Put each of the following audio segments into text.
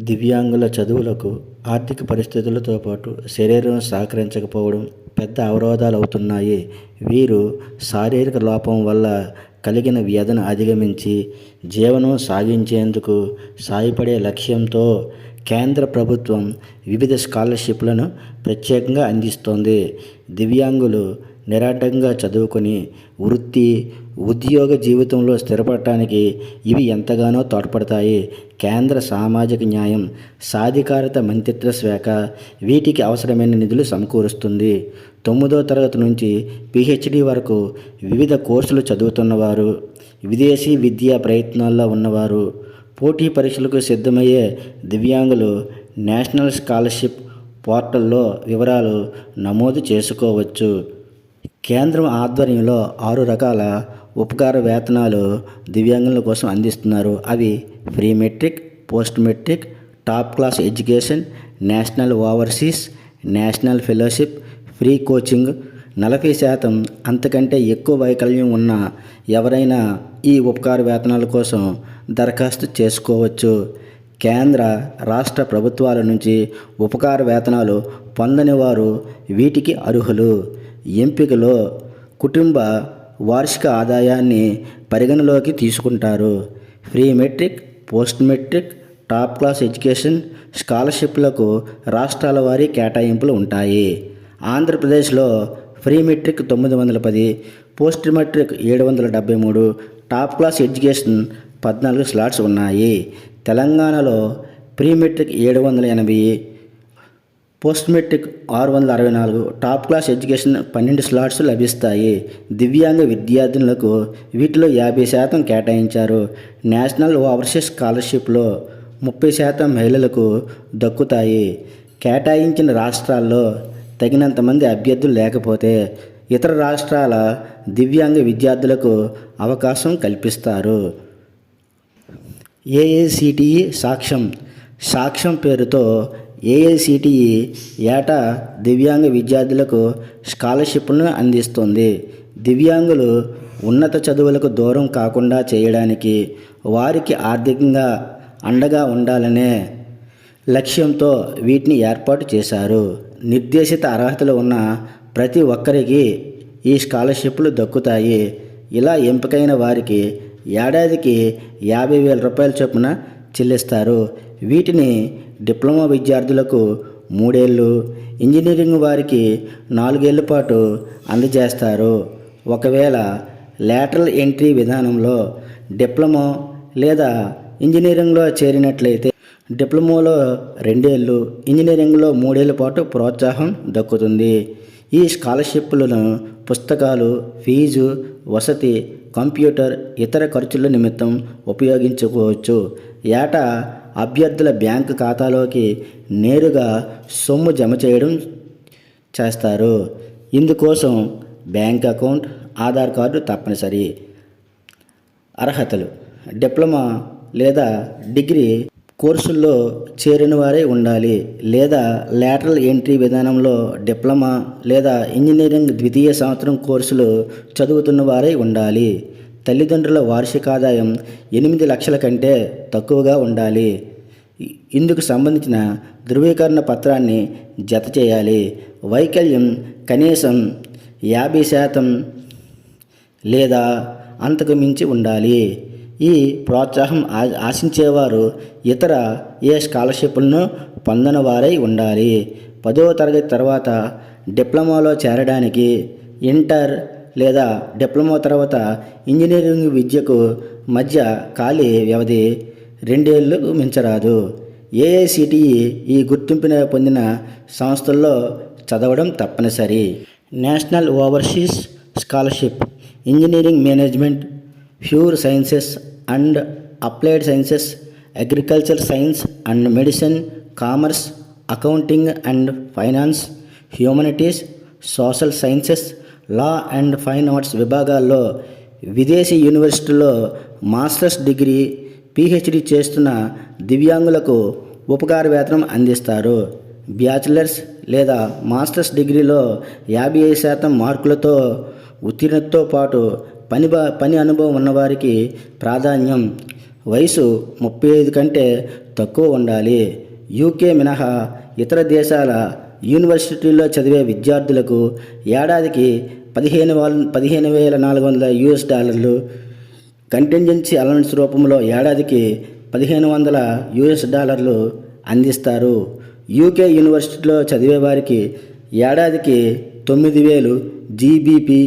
దివ్యాంగుల చదువులకు ఆర్థిక పరిస్థితులతో పాటు శరీరం సహకరించకపోవడం పెద్ద అవరోధాలు అవుతున్నాయి. వీరు శారీరక లోపం వల్ల కలిగిన వ్యధను అధిగమించి జీవనం సాగించేందుకు సాయపడే లక్ష్యంతో కేంద్ర ప్రభుత్వం వివిధ స్కాలర్షిప్లను ప్రత్యేకంగా అందిస్తోంది. దివ్యాంగులు నిరాటంగా చదువుకొని వృత్తి, ఉద్యోగ జీవితంలో స్థిరపడటానికి ఇవి ఎంతగానో తోడ్పడతాయి. కేంద్ర సామాజిక న్యాయం, సాధికారత మంత్రిత్వ శాఖ వీటికి అవసరమైన నిధులు సమకూరుస్తుంది. 9వ తరగతి నుంచి PhD వరకు వివిధ కోర్సులు చదువుతున్నవారు, విదేశీ విద్యా ప్రయత్నాల్లో ఉన్నవారు, పోటీ పరీక్షలకు సిద్ధమయ్యే దివ్యాంగులు నేషనల్ స్కాలర్షిప్ పోర్టల్లో వివరాలు నమోదు చేసుకోవచ్చు. కేంద్రం ఆధ్వర్యంలో 6 రకాల ఉపకార వేతనాలు దివ్యాంగుల కోసం అందిస్తున్నారు. అవి pre matric, post matric, top class education, national overseas, national fellowship, free coaching. 40% అంతకంటే ఎక్కువ వైకల్యం ఉన్న ఎవరైనా ఈ ఉపకార వేతనాల కోసం దరఖాస్తు చేసుకోవచ్చు. కేంద్ర, రాష్ట్ర ప్రభుత్వాల నుంచి ఉపకార వేతనాలు పొందని వారు వీటికి అర్హులు. ఎంపికలో కుటుంబ వార్షిక ఆదాయాన్ని పరిగణలోకి తీసుకుంటారు. Pre matric, post matric, top class education స్కాలర్షిప్లకు రాష్ట్రాల వారీ కేటాయింపులు ఉంటాయి. ఆంధ్రప్రదేశ్లో pre matric 910, post matric 773, top class education 14 slots ఉన్నాయి. తెలంగాణలో pre matric 780, post matric 664, top class education 12 slots లభిస్తాయి. దివ్యాంగ విద్యార్థులకు వీటిలో 50% కేటాయించారు. నేషనల్ ఓవర్సీస్ స్కాలర్షిప్లో 30% మహిళలకు దక్కుతాయి. కేటాయించిన రాష్ట్రాల్లో తగినంత మంది అభ్యర్థులు లేకపోతే ఇతర రాష్ట్రాల దివ్యాంగ విద్యార్థులకు అవకాశం కల్పిస్తారు. AICTE సాక్ష్యం పేరుతో AICTE ఏటా దివ్యాంగ విద్యార్థులకు స్కాలర్షిప్లను అందిస్తుంది. దివ్యాంగులు ఉన్నత చదువులకు దూరం కాకుండా చేయడానికి, వారికి ఆర్థికంగా అండగా ఉండాలనే లక్ష్యంతో వీటిని ఏర్పాటు చేశారు. నిర్దేశిత అర్హతలు ఉన్న ప్రతి ఒక్కరికి ఈ స్కాలర్షిప్లు దక్కుతాయి. ఇలా ఎంపికైన వారికి ఏడాదికి 50,000 రూపాయల చొప్పున చెల్లిస్తారు. వీటిని డిప్లొమా విద్యార్థులకు 3 ఏళ్ళు, ఇంజనీరింగ్ వారికి 4 ఏళ్ల పాటు అందజేస్తారు. ఒకవేళ లేటరల్ ఎంట్రీ విధానంలో డిప్లొమా లేదా ఇంజనీరింగ్లో చేరినట్లయితే డిప్లొమాలో 2 ఏళ్ళు, ఇంజనీరింగ్లో 3 ఏళ్ల పాటు ప్రోత్సాహం దక్కుతుంది. ఈ స్కాలర్షిప్లను పుస్తకాలు, ఫీజు, వసతి, కంప్యూటర్, ఇతర ఖర్చుల నిమిత్తం ఉపయోగించుకోవచ్చు. ఏటా అభ్యర్థుల బ్యాంకు ఖాతాలోకి నేరుగా సొమ్ము జమ చేస్తారు. ఇందుకోసం బ్యాంక్ అకౌంట్, ఆధార్ కార్డు తప్పనిసరి. అర్హతలు: డిప్లొమా లేదా డిగ్రీ కోర్సుల్లో చేరిన వారే ఉండాలి, లేదా లేటరల్ ఎంట్రీ విధానంలో డిప్లొమా లేదా ఇంజనీరింగ్ ద్వితీయ సంవత్సరం కోర్సులు చదువుతున్న వారే ఉండాలి. తల్లిదండ్రుల వార్షిక ఆదాయం 8 లక్షల కంటే తక్కువగా ఉండాలి. ఇందుకు సంబంధించిన ధృవీకరణ పత్రాన్ని జత చేయాలి. వైకల్యం కనీసం 50% లేదా అంతకు మించి ఉండాలి. ఈ ప్రోత్సాహం ఆశించేవారు ఇతర ఏ స్కాలర్షిప్లను పొందని వారై ఉండాలి. 10వ తరగతి తర్వాత డిప్లొమాలో చేరడానికి, ఇంటర్ లేదా డిప్లొమా తర్వాత ఇంజనీరింగ్ విద్యకు మధ్య ఖాళీ వ్యవధి 2 ఏళ్లకు మించరాదు. AICTE ఈ గుర్తింపును పొందిన సంస్థల్లో చదవడం తప్పనిసరి. National overseas scholarship engineering, management, pure sciences and applied sciences, agriculture science and medicine, commerce, accounting and finance, humanities, social sciences, law and fine arts విభాగాల్లో విదేశీ యూనివర్సిటీల్లో మాస్టర్స్ డిగ్రీ, PhD చేస్తున్న దివ్యాంగులకు ఉపకార వేతనం అందిస్తారు. బ్యాచిలర్స్ లేదా మాస్టర్స్ డిగ్రీలో 55% మార్కులతో ఉత్తీర్ణతతో పాటు పని అనుభవం ఉన్నవారికి ప్రాధాన్యం. వయసు 35 కంటే తక్కువ ఉండాలి. యూకే మినహా ఇతర దేశాల యూనివర్సిటీల్లో చదివే విద్యార్థులకు ఏడాదికి $15,400 కంటింజెన్సీ అలవెన్స్ రూపంలో ఏడాదికి $1,500 అందిస్తారు. యూకే యూనివర్సిటీలో చదివే వారికి ఏడాదికి 9,000 జీబీపీ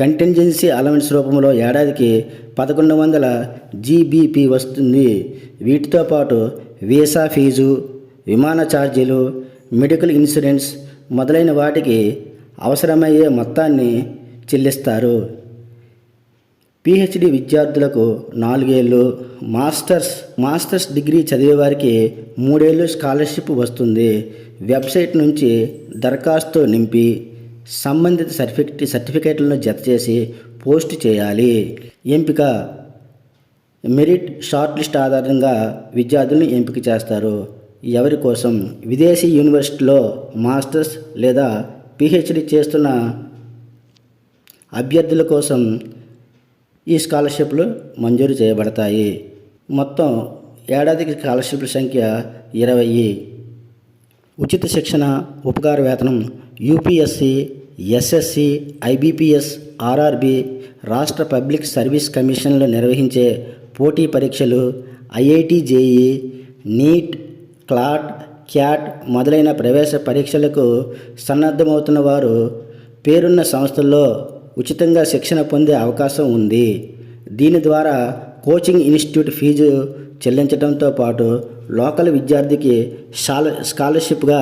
కంటింజెన్సీ అలవెన్స్ రూపంలో ఏడాదికి 1,100 జీబీపీ వస్తుంది. వీటితో పాటు వీసా ఫీజు, విమాన ఛార్జీలు, మెడికల్ ఇన్సూరెన్స్ మొదలైన వాటికి అవసరమయ్యే మొత్తాన్ని చెల్లిస్తారు. పిహెచ్డి విద్యార్థులకు 4 ఏళ్ళు, మాస్టర్స్ డిగ్రీ చదివే వారికి 3 ఏళ్ళు స్కాలర్షిప్ వస్తుంది. వెబ్సైట్ నుంచి దరఖాస్తు నింపి సంబంధిత సర్టిఫికేట్లను జతచేసి పోస్ట్ చేయాలి. ఎంపిక మెరిట్ షార్ట్ లిస్ట్ ఆధారంగా విద్యార్థులను ఎంపిక చేస్తారు. ఎవరి కోసం? విదేశీ యూనివర్సిటీలో మాస్టర్స్ లేదా పిహెచ్డి చేస్తున్న అభ్యర్థుల కోసం ఈ స్కాలర్షిప్లు మంజూరు చేయబడతాయి. మొత్తం ఏడాదికి స్కాలర్షిప్ల సంఖ్య 20. ఉచిత శిక్షణ, ఉపకార వేతనం యూపీఎస్సీ, ఎస్ఎస్సి, ఐబీపీఎస్, ఆర్ఆర్బీ, రాష్ట్ర పబ్లిక్ సర్వీస్ కమిషన్లు నిర్వహించే పోటీ పరీక్షలు, IIT JEE, NEET, CLAT, CAT మొదలైన ప్రవేశ పరీక్షలకు సన్నద్ధమవుతున్న వారు పేరున్న సంస్థల్లో ఉచితంగా శిక్షణ పొందే అవకాశం ఉంది. దీని ద్వారా కోచింగ్ ఇన్స్టిట్యూట్ ఫీజు చెల్లించడంతో పాటు లోకల్ విద్యార్థికి స్కాలర్షిప్గా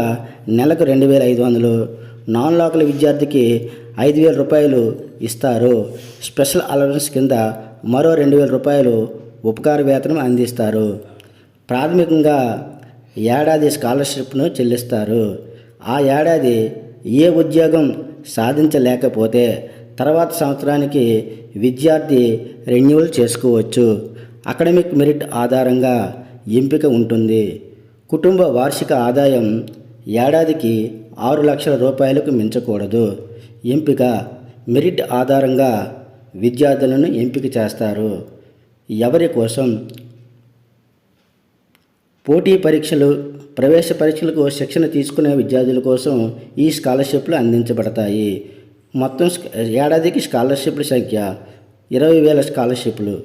నెలకు 2,500, నాన్ లోకల్ విద్యార్థికి $5,000 ఇస్తారు. స్పెషల్ అలవెన్స్ కింద మరో $2,000 ఉపకార వేతనం అందిస్తారు. ప్రాథమికంగా ఏడాది స్కాలర్షిప్ను చెల్లిస్తారు. ఆ ఏడాది ఏ ఉద్యోగం సాధించలేకపోతే తర్వాత సంవత్సరానికి విద్యార్థి రెన్యువల్ చేసుకోవచ్చు. అకాడమిక్ మెరిట్ ఆధారంగా ఎంపిక ఉంటుంది. కుటుంబ వార్షిక ఆదాయం ఏడాదికి $6,00,000 మించకూడదు. ఎంపిక మెరిట్ ఆధారంగా విద్యార్థులను ఎంపిక చేస్తారు. ఎవరి కోసం? పోటీ పరీక్షలు, ప్రవేశ పరీక్షలకు శిక్షణ తీసుకునే విద్యార్థుల కోసం ఈ స్కాలర్షిప్లు అందించబడతాయి. మొత్తం ఏడాదికి స్కాలర్షిప్ల సంఖ్య 20,000 స్కాలర్షిప్లు.